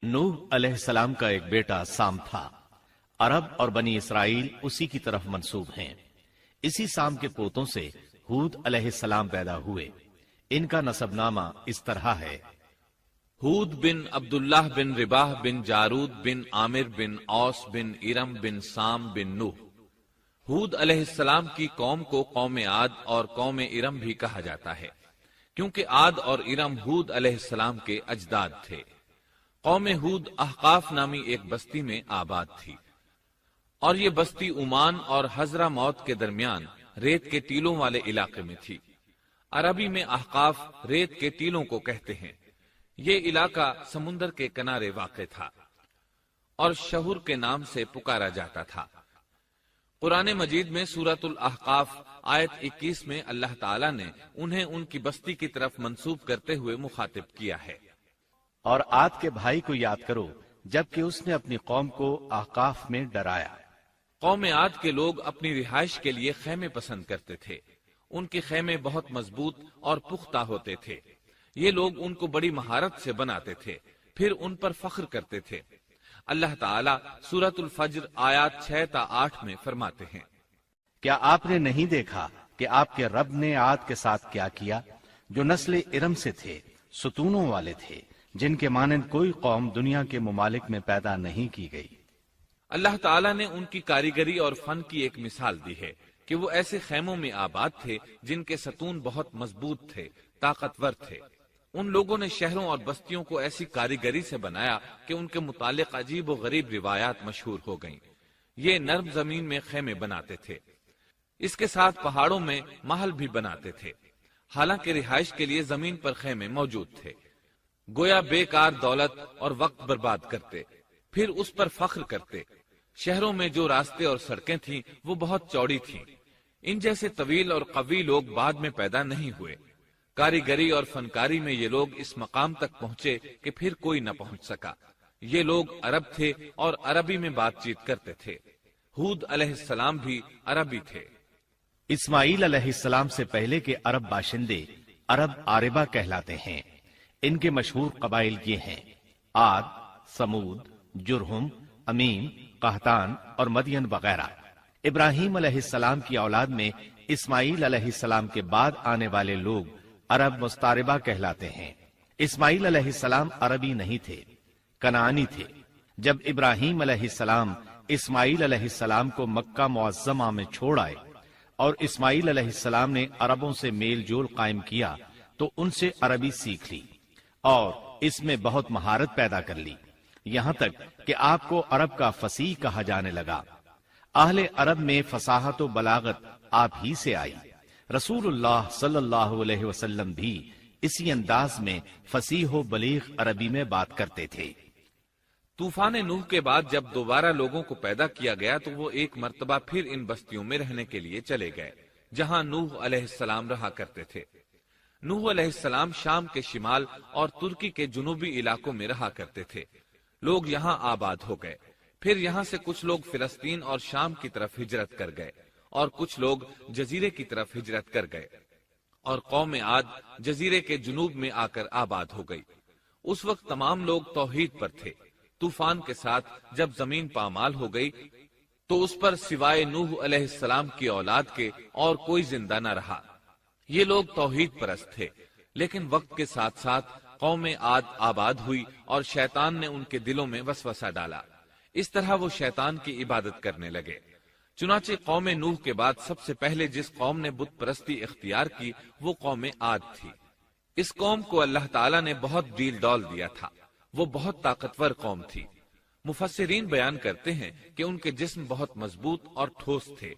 نوح علیہ السلام کا ایک بیٹا سام تھا۔ عرب اور بنی اسرائیل اسی کی طرف منسوب ہیں۔ اسی سام کے پوتوں سے ہود علیہ السلام پیدا ہوئے۔ ان کا نسب نامہ اس طرح ہے: ہود بن عبداللہ بن رباح بن جارود بن عامر بن اوس بن ارم بن سام بن نوح۔ ہود علیہ السلام کی قوم کو قوم عاد اور قوم ارم بھی کہا جاتا ہے، کیونکہ عاد اور ارم ہود علیہ السلام کے اجداد تھے۔ قوم ہود احقاف نامی ایک بستی میں آباد تھی، اور یہ بستی عمان اور حضرہ موت کے درمیان ریت کے ٹیلوں والے علاقے میں تھی۔ عربی میں احقاف ریت کے ٹیلوں کو کہتے ہیں۔ یہ علاقہ سمندر کے کنارے واقع تھا اور شہر کے نام سے پکارا جاتا تھا۔ قرآن مجید میں سورۃ الاحقاف آیت 21 میں اللہ تعالیٰ نے انہیں ان کی بستی کی طرف منسوب کرتے ہوئے مخاطب کیا ہے۔ اور عاد کے بھائی کو یاد کرو جبکہ اس نے اپنی قوم کو احقاف میں ڈرایا۔ قوم عاد کے لوگ اپنی رہائش کے لیے خیمے پسند کرتے تھے۔ ان کے خیمے بہت مضبوط اور پختہ ہوتے تھے۔ یہ لوگ ان کو بڑی مہارت سے بناتے تھے، پھر ان پر فخر کرتے تھے۔ اللہ تعالیٰ سورۃ الفجر آیات 6 تا 8 میں فرماتے ہیں: کیا آپ نے نہیں دیکھا کہ آپ کے رب نے عاد کے ساتھ کیا کیا، جو نسل ارم سے تھے، ستونوں والے تھے، جن کے مانند کوئی قوم دنیا کے ممالک میں پیدا نہیں کی گئی۔ اللہ تعالیٰ نے ان کی کاریگری اور فن کی ایک مثال دی ہے کہ وہ ایسے خیموں میں آباد تھے جن کے ستون بہت مضبوط تھے، طاقتور تھے۔ ان لوگوں نے شہروں اور بستیوں کو ایسی کاریگری سے بنایا کہ ان کے متعلق عجیب و غریب روایات مشہور ہو گئیں۔ یہ نرم زمین میں خیمے بناتے تھے، اس کے ساتھ پہاڑوں میں محل بھی بناتے تھے۔ حالانکہ رہائش کے لیے زمین پر خیمے موجود تھے، گویا بیکار دولت اور وقت برباد کرتے، پھر اس پر فخر کرتے۔ شہروں میں جو راستے اور سڑکیں تھیں وہ بہت چوڑی تھیں۔ ان جیسے طویل اور قوی لوگ بعد میں پیدا نہیں ہوئے۔ کاریگری اور فنکاری میں یہ لوگ اس مقام تک پہنچے کہ پھر کوئی نہ پہنچ سکا۔ یہ لوگ عرب تھے اور عربی میں بات چیت کرتے تھے۔ ہود علیہ السلام بھی عربی تھے۔ اسماعیل علیہ السلام سے پہلے کے عرب باشندے عرب عاربہ کہلاتے ہیں۔ ان کے مشہور قبائل یہ ہیں: عاد، سمود، جرہم، امیم، قحطان اور مدین وغیرہ۔ ابراہیم علیہ السلام کی اولاد میں اسماعیل علیہ السلام کے بعد آنے والے لوگ عرب مستعربہ کہلاتے ہیں۔ اسماعیل علیہ السلام عربی نہیں تھے، کنعانی تھے۔ جب ابراہیم علیہ السلام اسماعیل علیہ السلام کو مکہ معظمہ میں چھوڑ آئے اور اسماعیل علیہ السلام نے عربوں سے میل جول قائم کیا تو ان سے عربی سیکھ لی اور اس میں بہت مہارت پیدا کر لی، یہاں تک کہ آپ کو عرب کا فصیح کہا جانے لگا۔ اہل عرب میں فصاحت و بلاغت آپ ہی سے آئی۔ رسول اللہ صلی اللہ علیہ وسلم بھی اسی انداز میں فصیح و بلیغ عربی میں بات کرتے تھے۔ طوفان نوح کے بعد جب دوبارہ لوگوں کو پیدا کیا گیا تو وہ ایک مرتبہ پھر ان بستیوں میں رہنے کے لیے چلے گئے جہاں نوح علیہ السلام رہا کرتے تھے۔ نوح علیہ السلام شام کے شمال اور ترکی کے جنوبی علاقوں میں رہا کرتے تھے۔ لوگ یہاں آباد ہو گئے، پھر یہاں سے کچھ لوگ فلسطین اور شام کی طرف ہجرت کر گئے اور کچھ لوگ جزیرے کی طرف ہجرت کر گئے، اور قوم عاد جزیرے کے جنوب میں آ کر آباد ہو گئی۔ اس وقت تمام لوگ توحید پر تھے۔ طوفان کے ساتھ جب زمین پامال ہو گئی تو اس پر سوائے نوح علیہ السلام کی اولاد کے اور کوئی زندہ نہ رہا۔ یہ لوگ توحید پرست تھے، لیکن وقت کے ساتھ ساتھ قوم عاد آباد ہوئی اور شیطان نے ان کے دلوں میں وسوسہ ڈالا۔ اس طرح وہ شیطان کی عبادت کرنے لگے۔ چنانچہ قوم نوح کے بعد سب سے پہلے جس قوم نے بت پرستی اختیار کی وہ قوم عاد تھی۔ اس قوم کو اللہ تعالیٰ نے بہت ڈیل ڈال دیا تھا، وہ بہت طاقتور قوم تھی۔ مفسرین بیان کرتے ہیں کہ ان کے جسم بہت مضبوط اور ٹھوس تھے،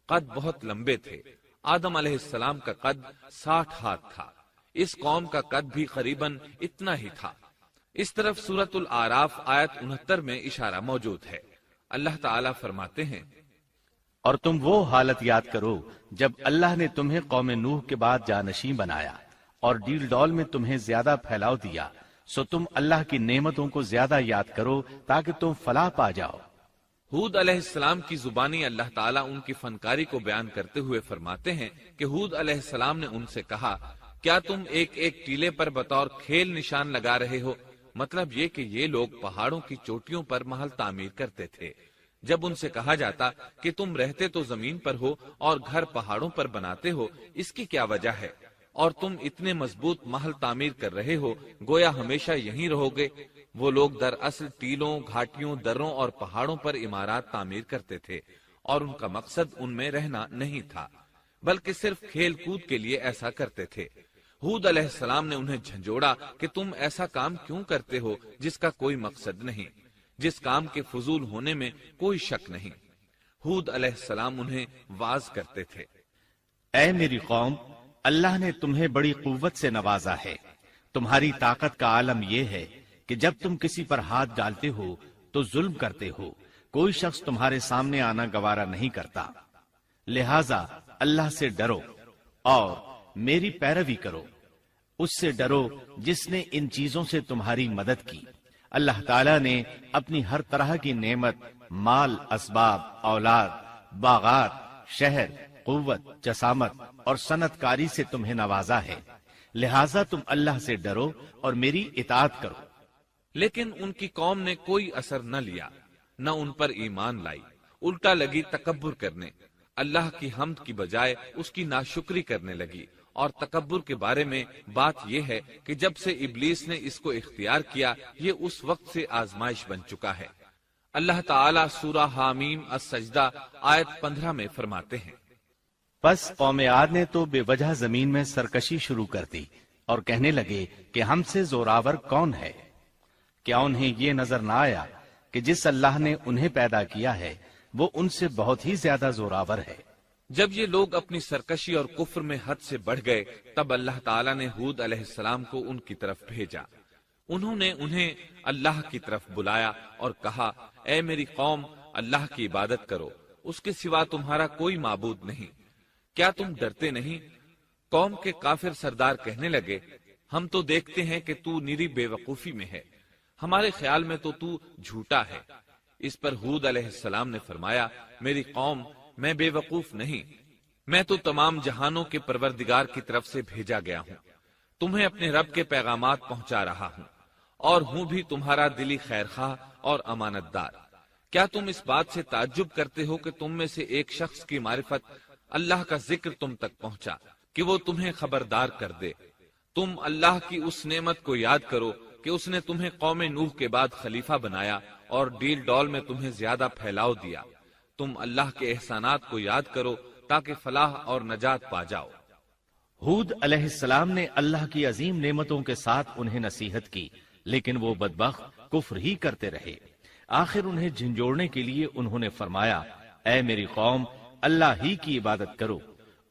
قد بہت لمبے تھے۔ آدم علیہ السلام کا قد 60 ہاتھ تھا، اس قوم کا قد بھی قریباً اتنا ہی تھا۔ اس طرف سورۃ الاعراف آیت 69 میں اشارہ موجود ہے۔ اللہ تعالیٰ فرماتے ہیں: اور تم وہ حالت یاد کرو جب اللہ نے تمہیں قوم نوح کے بعد جانشین بنایا اور ڈیل ڈول میں تمہیں زیادہ پھیلاؤ دیا، سو تم اللہ کی نعمتوں کو زیادہ یاد کرو تاکہ تم فلاح پا جاؤ۔ ہود علیہ السلام کی زبانی اللہ تعالیٰ ان کی فنکاری کو بیان کرتے ہوئے فرماتے ہیں کہ ہود علیہ السلام نے ان سے کہا: کیا تم ایک ایک ٹیلے پر بطور کھیل نشان لگا رہے ہو؟ مطلب یہ کہ یہ لوگ پہاڑوں کی چوٹیوں پر محل تعمیر کرتے تھے۔ جب ان سے کہا جاتا کہ تم رہتے تو زمین پر ہو اور گھر پہاڑوں پر بناتے ہو، اس کی کیا وجہ ہے؟ اور تم اتنے مضبوط محل تعمیر کر رہے ہو، گویا ہمیشہ یہیں رہو گے۔ وہ لوگ دراصل ٹیلوں، گھاٹیوں، دروں اور پہاڑوں پر عمارات تعمیر کرتے تھے، اور ان کا مقصد ان میں رہنا نہیں تھا، بلکہ صرف کھیل کود کے لیے ایسا کرتے تھے۔ ہود علیہ السلام نے انہیں جھنجھوڑا کہ تم ایسا کام کیوں کرتے ہو جس کا کوئی مقصد نہیں، جس کام کے فضول ہونے میں کوئی شک نہیں۔ ہود علیہ السلام انہیں واعظ کرتے تھے۔ اے میری قوم، اللہ نے تمہیں بڑی قوت سے نوازا ہے۔ تمہاری طاقت کا عالم یہ ہے کہ جب تم کسی پر ہاتھ ڈالتے ہو تو ظلم کرتے ہو، کوئی شخص تمہارے سامنے آنا گوارا نہیں کرتا۔ لہذا اللہ سے ڈرو اور میری پیروی کرو، اس سے ڈرو جس نے ان چیزوں سے تمہاری مدد کی۔ اللہ تعالیٰ نے اپنی ہر طرح کی نعمت، مال، اسباب، اولاد، باغات، شہر، قوت، جسامت اور صنعت کاری سے تمہیں نوازا ہے، لہذا تم اللہ سے ڈرو اور میری اطاعت کرو۔ لیکن ان کی قوم نے کوئی اثر نہ لیا، نہ ان پر ایمان لائی، الٹا لگی تکبر کرنے، اللہ کی حمد کی بجائے اس کی ناشکری کرنے لگی۔ اور تکبر کے بارے میں بات یہ ہے کہ جب سے ابلیس نے اس کو اختیار کیا، یہ اس وقت سے آزمائش بن چکا ہے۔ اللہ تعالیٰ سورہ حامیم السجدہ آیت 15 میں فرماتے ہیں، پس قوم عاد نے تو بے وجہ زمین میں سرکشی شروع کر دی اور کہنے لگے کہ ہم سے زوراور کون ہے؟ کیا انہیں یہ نظر نہ آیا کہ جس اللہ نے انہیں پیدا کیا ہے وہ ان سے بہت ہی زیادہ زوراور ہے؟ جب یہ لوگ اپنی سرکشی اور کفر میں حد سے بڑھ گئے، تب اللہ تعالیٰ نے ہود علیہ السلام کو ان کی طرف بھیجا۔ انہوں نے انہیں اللہ کی طرف بلایا اور کہا، اے میری قوم، اللہ کی عبادت کرو، اس کے سوا تمہارا کوئی معبود نہیں۔ کیا تم ڈرتے نہیں؟ قوم کے کافر سردار کہنے لگے، ہم تو دیکھتے ہیں کہ تو نری بے وقوفی میں ہے، ہمارے خیال میں تو جھوٹا ہے۔ اس پر ہود علیہ السلام نے فرمایا، میری قوم، میں بے وقوف نہیں، میں تو تمام جہانوں کے پروردگار کی طرف سے بھیجا گیا ہوں، تمہیں اپنے رب کے پیغامات پہنچا رہا ہوں، اور ہوں بھی تمہارا دلی خیر خواہ اور امانت دار۔ کیا تم اس بات سے تعجب کرتے ہو کہ تم میں سے ایک شخص کی معرفت، اللہ کا ذکر تم تک پہنچا کہ وہ تمہیں خبردار کر دے؟ تم اللہ کی اس نعمت کو یاد کرو کہ اس نے تمہیں قوم نوح کے بعد خلیفہ بنایا اور ڈیل ڈول میں تمہیں زیادہ پھیلاؤ دیا۔ تم اللہ کے احسانات کو یاد کرو تاکہ فلاح اور نجات پا جاؤ۔ ہود علیہ السلام نے اللہ کی عظیم نعمتوں کے ساتھ انہیں نصیحت کی، لیکن وہ بدبخت کفر ہی کرتے رہے۔ آخر انہیں جھنجھوڑنے کے لیے انہوں نے فرمایا، اے میری قوم، اللہ ہی کی عبادت کرو،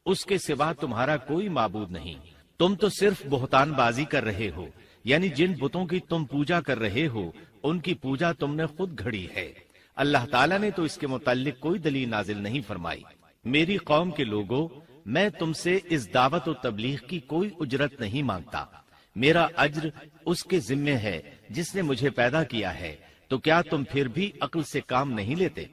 اس کے سوا تمہارا کوئی معبود نہیں۔ تم تو صرف بہتان بازی کر رہے ہو، یعنی جن بتوں کی تم پوجا کر رہے ہو ان کی پوجا تم نے خود گھڑی ہے۔ اللہ تعالیٰ نے تو اس کے متعلق کوئی دلیل نازل نہیں فرمائی۔ میری قوم کے لوگوں، میں تم سے اس دعوت و تبلیغ کی کوئی اجرت نہیں مانگتا، میرا اجر اس کے ذمے ہے جس نے مجھے پیدا کیا ہے، تو کیا تم پھر بھی عقل سے کام نہیں لیتے؟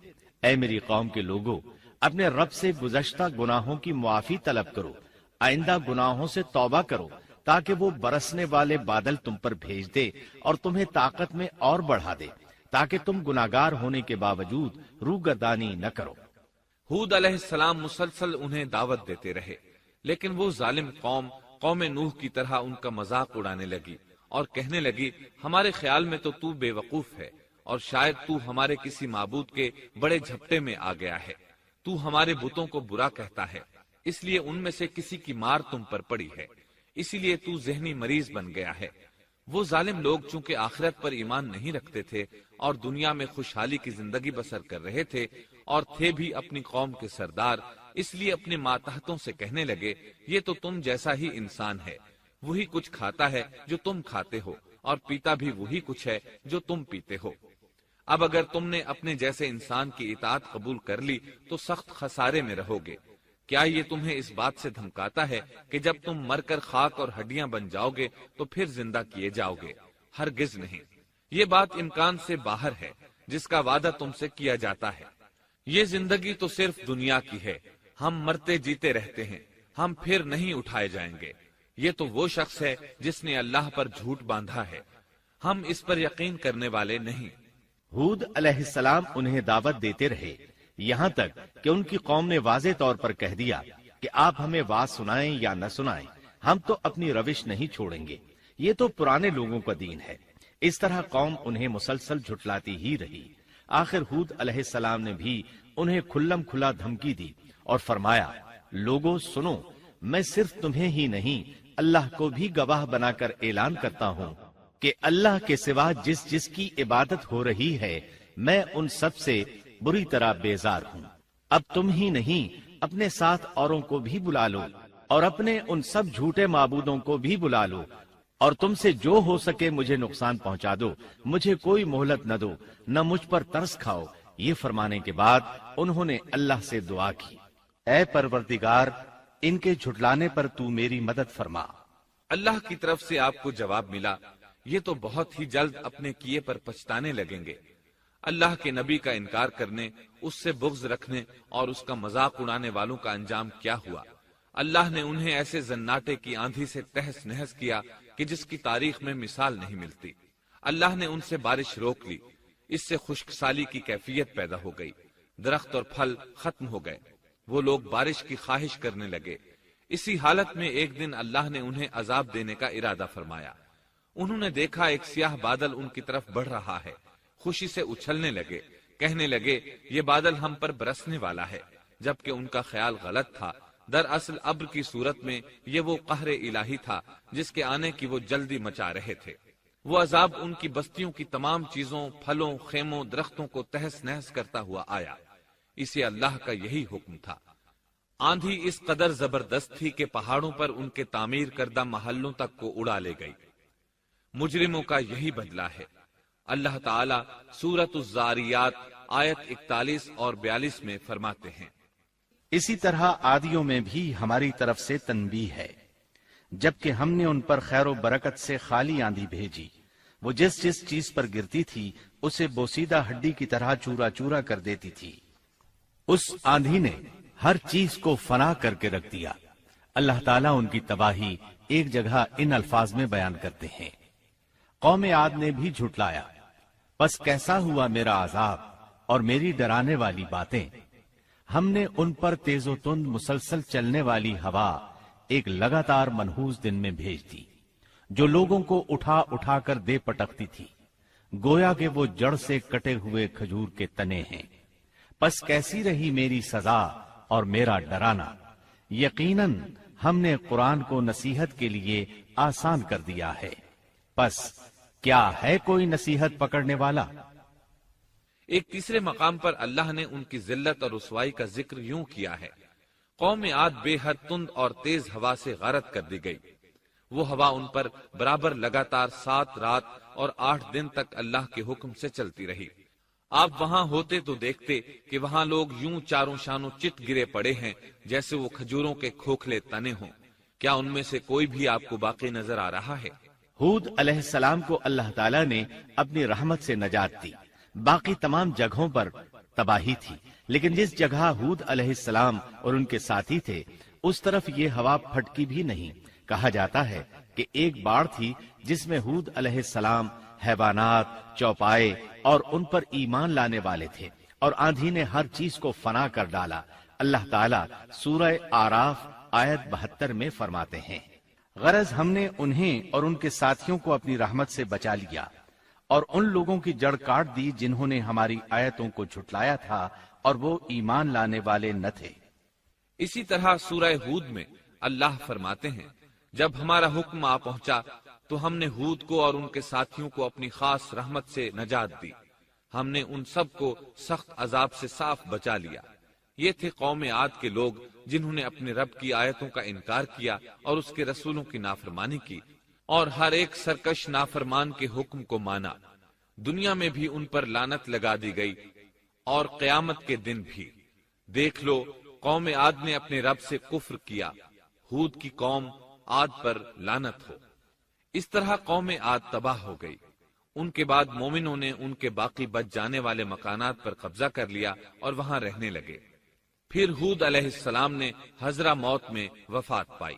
اے میری قوم کے لوگوں، اپنے رب سے گزشتہ گناہوں کی معافی طلب کرو، آئندہ گناہوں سے توبہ کرو، تاکہ وہ برسنے والے بادل تم پر بھیج دے اور تمہیں طاقت میں اور بڑھا دے، تاکہ تم گناہگار ہونے کے باوجود روگردانی نہ کرو۔ ہود علیہ السلام مسلسل انہیں دعوت دیتے رہے، لیکن وہ ظالم قوم نوح کی طرح ان کا مذاق اڑانے لگی اور کہنے لگی، ہمارے خیال میں تو بے وقوف ہے، اور شاید تو ہمارے کسی معبود کے بڑے جھپٹے میں آ گیا ہے، تو ہمارے بتوں کو برا کہتا ہے، اس لیے ان میں سے کسی کی مار تم پر پڑی ہے، اسی لیے تو ذہنی مریض بن گیا ہے۔ وہ ظالم لوگ چونکہ آخرت پر ایمان نہیں رکھتے تھے اور دنیا میں خوشحالی کی زندگی بسر کر رہے تھے اور تھے بھی اپنی قوم کے سردار، اس لیے اپنے ماتحتوں سے کہنے لگے، یہ تو تم جیسا ہی انسان ہے، وہی کچھ کھاتا ہے جو تم کھاتے ہو اور پیتا بھی وہی کچھ ہے جو تم پیتے ہو۔ اب اگر تم نے اپنے جیسے انسان کی اطاعت قبول کر لی تو سخت خسارے میں رہو گے۔ کیا یہ تمہیں اس بات سے دھمکاتا ہے کہ جب تم مر کر خاک اور ہڈیاں بن جاؤ گے تو پھر زندہ کیے جاؤ گے؟ ہرگز نہیں، یہ بات امکان سے باہر ہے جس کا وعدہ تم سے کیا جاتا ہے۔ یہ زندگی تو صرف دنیا کی ہے، ہم مرتے جیتے رہتے ہیں، ہم پھر نہیں اٹھائے جائیں گے۔ یہ تو وہ شخص ہے جس نے اللہ پر جھوٹ باندھا ہے۔ ہم اس پر یقین کرنے والے نہیں۔ ہود علیہ السلام انہیں دعوت دیتے رہے یہاں تک کہ ان کی قوم نے واضح طور پر کہہ دیا کہ آپ ہمیں واز سنائیں یا نہ سنائیں، ہم تو اپنی روش نہیں چھوڑیں گے، یہ تو پرانے لوگوں کا دین ہے۔ اس طرح قوم انہیں مسلسل جھٹلاتی ہی رہی۔ آخر ہود علیہ السلام نے بھی انہیں کھلم کھلا دھمکی دی اور فرمایا، لوگوں سنو، میں صرف تمہیں ہی نہیں اللہ کو بھی گواہ بنا کر اعلان کرتا ہوں کہ اللہ کے سوا جس کی عبادت ہو رہی ہے میں ان سب سے بری طرح بیزار ہوں۔ اب تم ہی نہیں اپنے ساتھ اوروں کو بھی بلا لو اور اپنے ان سب جھوٹے معبودوں کو بھی بلا لو، اور تم سے جو ہو سکے مجھے نقصان پہنچا دو، مجھے کوئی مہلت نہ دو، نہ مجھ پر ترس کھاؤ۔ یہ فرمانے کے بعد انہوں نے اللہ سے دعا کی، اے پروردگار، ان کے جھٹلانے پر تو میری مدد فرما۔ اللہ کی طرف سے آپ کو جواب ملا، یہ تو بہت ہی جلد اپنے کیے پر پچھتانے لگیں گے۔ اللہ کے نبی کا انکار کرنے، اس سے بغض رکھنے اور اس کا مذاق اڑانے والوں کا انجام کیا ہوا؟ اللہ نے انہیں ایسے زناٹے کی آندھی سے تہس نہس کیا کہ جس کی تاریخ میں مثال نہیں ملتی۔ اللہ نے ان سے بارش روک لی، اس سے خشک سالی کی کیفیت پیدا ہو گئی، درخت اور پھل ختم ہو گئے، وہ لوگ بارش کی خواہش کرنے لگے۔ اسی حالت میں ایک دن اللہ نے انہیں عذاب دینے کا ارادہ فرمایا۔ انہوں نے دیکھا ایک سیاہ بادل ان کی طرف بڑھ رہا ہے، خوشی سے اچھلنے لگے، کہنے لگے یہ بادل ہم پر برسنے والا ہے، جبکہ ان کا خیال غلط تھا۔ دراصل ابر کی صورت میں یہ وہ قہر الہی تھا جس کے آنے کی وہ جلدی مچا رہے تھے۔ وہ عذاب ان کی بستیوں کی تمام چیزوں، پھلوں، خیموں، درختوں کو تہس نہس کرتا ہوا آیا۔ اسے اللہ کا یہی حکم تھا۔ آندھی اس قدر زبردست تھی کہ پہاڑوں پر ان کے تعمیر کردہ محلوں تک کو اڑا لے گئی۔ مجرموں کا یہی بدلہ ہے۔ اللہ تعالیٰ سورۃ الزاریات آیت 41 اور 42 میں فرماتے ہیں، اسی طرح عادیوں میں بھی ہماری طرف سے تنبیہ ہے، جبکہ ہم نے ان پر خیر و برکت سے خالی آندھی بھیجی، وہ جس چیز پر گرتی تھی اسے بوسیدہ ہڈی کی طرح چورا چورا کر دیتی تھی۔ اس آندھی نے ہر چیز کو فنا کر کے رکھ دیا۔ اللہ تعالیٰ ان کی تباہی ایک جگہ ان الفاظ میں بیان کرتے ہیں، قوم عاد نے بھی جھٹلایا، پس کیسا ہوا میرا عذاب اور میری ڈرانے والی باتیں۔ ہم نے ان پر تیز و تند مسلسل چلنے والی ہوا ایک لگاتار منحوس دن میں بھیج دی، جو لوگوں کو اٹھا اٹھا کر دے پٹکتی تھی، گویا کہ وہ جڑ سے کٹے ہوئے کھجور کے تنے ہیں۔ پس کیسی رہی میری سزا اور میرا ڈرانا۔ یقیناً ہم نے قرآن کو نصیحت کے لیے آسان کر دیا ہے، پس کیا ہے کوئی نصیحت پکڑنے والا؟ ایک تیسرے مقام پر اللہ نے ان کی ذلت اور رسوائی کا ذکر یوں کیا ہے، قوم عاد بے حد تند اور تیز ہوا سے غارت کر دی گئی۔ وہ ہوا ان پر برابر لگاتار 7 رات اور 8 دن تک اللہ کے حکم سے چلتی رہی۔ آپ وہاں ہوتے تو دیکھتے کہ وہاں لوگ یوں چاروں شانوں چٹ گرے پڑے ہیں جیسے وہ کھجوروں کے کھوکھلے تنے ہوں۔ کیا ان میں سے کوئی بھی آپ کو باقی نظر آ رہا ہے؟ ہود علیہ السلام کو اللہ تعالیٰ نے اپنی رحمت سے نجات دی، باقی تمام جگہوں پر تباہی تھی، لیکن جس جگہ ہود علیہ السلام اور ان کے ساتھی تھے اس طرف یہ ہوا پھٹکی بھی نہیں۔ کہا جاتا ہے کہ ایک باڑ تھی جس میں ہود علیہ السلام، حیوانات، چوپائے اور ان پر ایمان لانے والے تھے، اور آندھی نے ہر چیز کو فنا کر ڈالا۔ اللہ تعالیٰ سورہ آراف آیت 72 میں فرماتے ہیں، غرض ہم نے انہیں اور ان کے ساتھیوں کو اپنی رحمت سے بچا لیا اور ان لوگوں کی جڑ کاٹ دی جنہوں نے ہماری آیتوں کو جھٹلایا تھا اور وہ ایمان لانے والے نہ تھے۔ اسی طرح سورہ ہود میں اللہ فرماتے ہیں، جب ہمارا حکم آ پہنچا تو ہم نے ہود کو اور ان کے ساتھیوں کو اپنی خاص رحمت سے نجات دی۔ ہم نے ان سب کو سخت عذاب سے صاف بچا لیا۔ یہ تھے قوم عاد کے لوگ جنہوں نے اپنے رب کی آیتوں کا انکار کیا اور اس کے رسولوں کی نافرمانی کی، اور ہر ایک سرکش نافرمان کے حکم کو مانا۔ دنیا میں بھی ان پر لعنت لگا دی گئی اور قیامت کے دن بھی۔ دیکھ لو، قوم عاد نے اپنے رب سے کفر کیا، ہود کی قوم عاد پر لعنت ہو۔ اس طرح قوم عاد تباہ ہو گئی۔ ان کے بعد مومنوں نے ان کے باقی بچ جانے والے مکانات پر قبضہ کر لیا اور وہاں رہنے لگے۔ پھر ہود علیہ السلام نے حضرہ موت میں وفات پائی۔